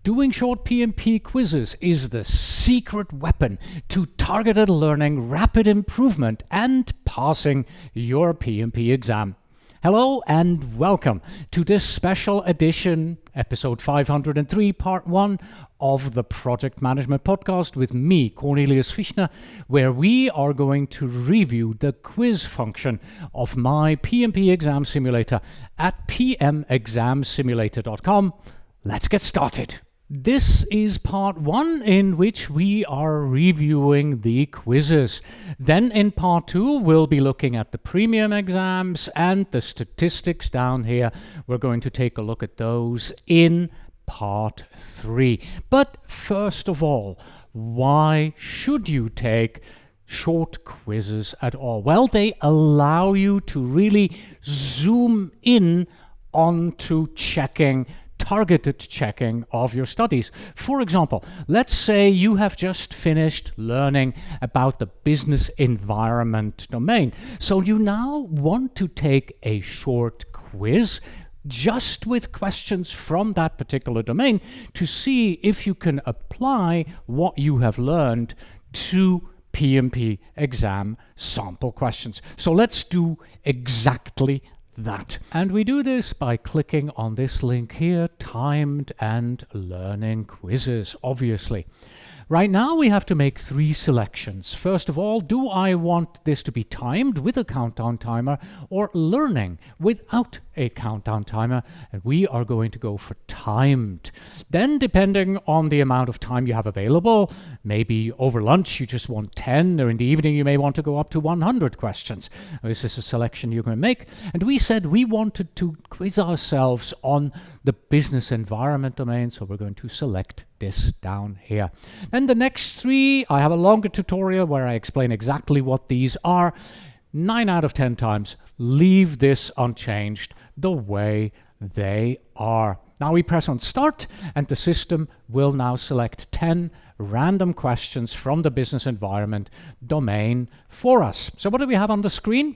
Doing short PMP quizzes is the secret weapon to targeted learning, rapid improvement, and passing your PMP exam. Hello and welcome to this special edition, episode 503, part 1 of the Project Management Podcast with me, Cornelius Fischner, where we are going to review the quiz function of my PMP Exam Simulator at pmexamsimulator.com. Let's get started. This is part 1 in which we are reviewing the quizzes. Then in part 2 we'll be looking at the premium exams and the statistics down here. We're going to take a look at those in part 3. But first of all, why should you take short quizzes at all? Well, they allow you to really zoom in onto targeted checking of your studies. For example, let's say you have just finished learning about the business environment domain. So you now want to take a short quiz just with questions from that particular domain to see if you can apply what you have learned to PMP exam sample questions. So let's do exactly that. And we do this by clicking on this link here, Timed and Learning Quizzes, obviously. Right now we have to make 3 selections. First of all, do I want this to be timed with a countdown timer or learning without a countdown timer? And we are going to go for timed. Then, depending on the amount of time you have available, maybe over lunch you just want 10, or in the evening you may want to go up to 100 questions. This is a selection you're going to make. And we said we wanted to quiz ourselves on the business environment domain, so we're going to select this down here. And the next 3, I have a longer tutorial where I explain exactly what these are. 9 out of 10 times, leave this unchanged the way they are. Now we press on start and the system will now select 10 random questions from the business environment domain for us. So what do we have on the screen?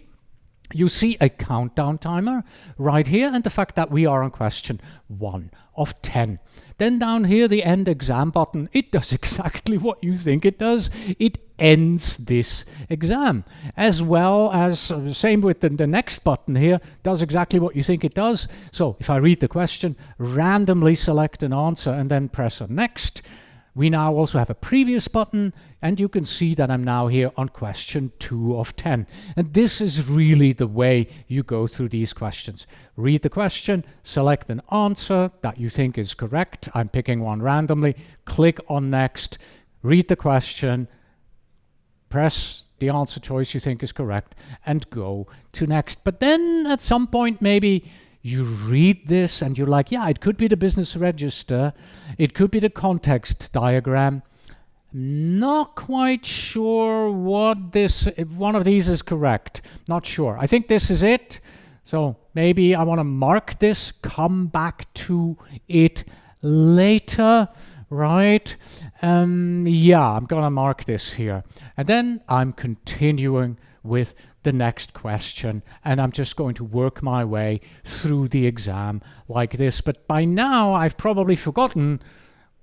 You see a countdown timer right here and the fact that we are on question 1 of 10. Then down here, the end exam button, it does exactly what you think it does. It ends this exam. As well as, same with the next button here, does exactly what you think it does. So if I read the question, randomly select an answer and then press on next. We now also have a previous button, and you can see that I'm now here on question 2 of 10. And this is really the way you go through these questions. Read the question, select an answer that you think is correct. I'm picking one randomly. Click on next, read the question, press the answer choice you think is correct, and go to next. But then at some point, maybe you read this and you're like, yeah, it could be the business register. It could be the context diagram. Not quite sure what if one of these is correct. Not sure. I think this is it. So maybe I want to mark this, come back to it later, right? Yeah, I'm going to mark this here. And then I'm continuing with the next question, and I'm just going to work my way through the exam like this. But by now I've probably forgotten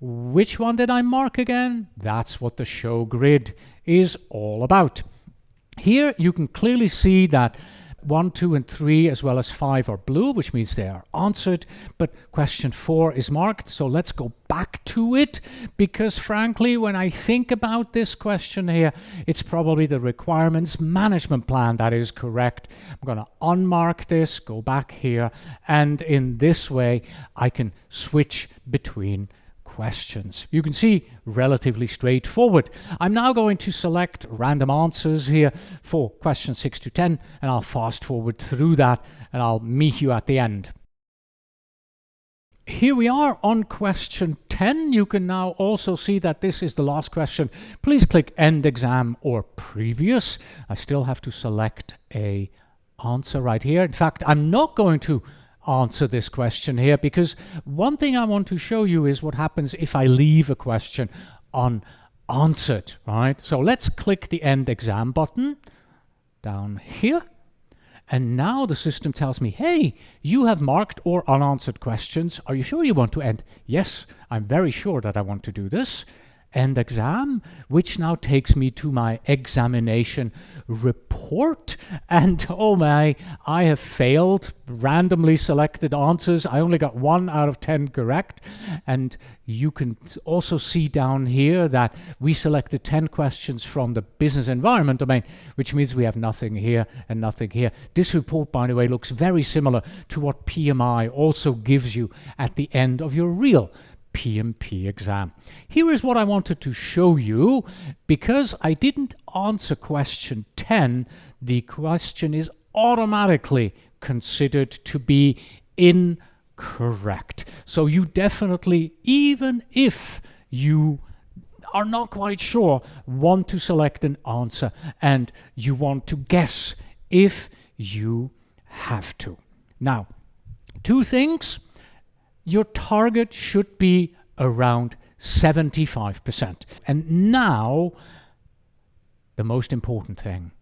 which one did I mark again. That's what the show grid is all about. Here you can clearly see that 1, 2, and 3 as well as 5 are blue, which means they are answered, but question 4 is marked. So let's go back to it, because frankly, when I think about this question here, it's probably the requirements management plan that is correct. I'm going to unmark this, go back here, and in this way I can switch between questions. You can see relatively straightforward. I'm now going to select random answers here for questions 6 to 10, and I'll fast forward through that and I'll meet you at the end. Here we are on question 10. You can now also see that this is the last question. Please click end exam or previous. I still have to select a answer right here. In fact, I'm not going to answer this question here, because one thing I want to show you is what happens if I leave a question unanswered, right? So let's click the end exam button down here, And now the system tells me, hey, you have marked or unanswered questions. Are you sure you want to end? Yes, I'm very sure that I want to do this. End exam, which now takes me to my examination report. And oh my, I have failed randomly selected answers. I only got 1 out of 10 correct. And you can also see down here that we selected 10 questions from the business environment domain, which means we have nothing here and nothing here. This report, by the way, looks very similar to what PMI also gives you at the end of your real PMP exam. Here is what I wanted to show you. Because I didn't answer question 10, the question is automatically considered to be incorrect. So you definitely, even if you are not quite sure, want to select an answer and you want to guess if you have to. Now, 2 things. Your target should be around 75%. And now, the most important thing,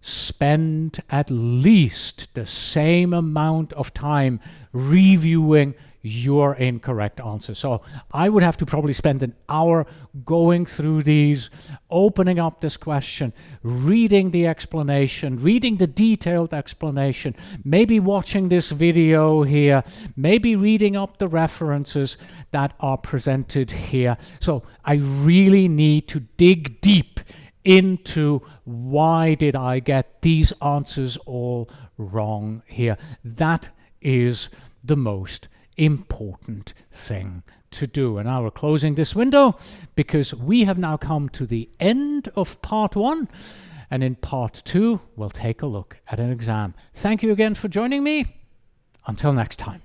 spend at least the same amount of time reviewing your incorrect answer. So I would have to probably spend an hour going through these, opening up this question, reading the explanation, reading the detailed explanation, maybe watching this video here, maybe reading up the references that are presented here. So I really need to dig deep into why did I get these answers all wrong here. That is the most important thing to do. And now we're closing this window because we have now come to the end of part 1, and in part 2 we'll take a look at an exam. Thank you again for joining me. Until next time.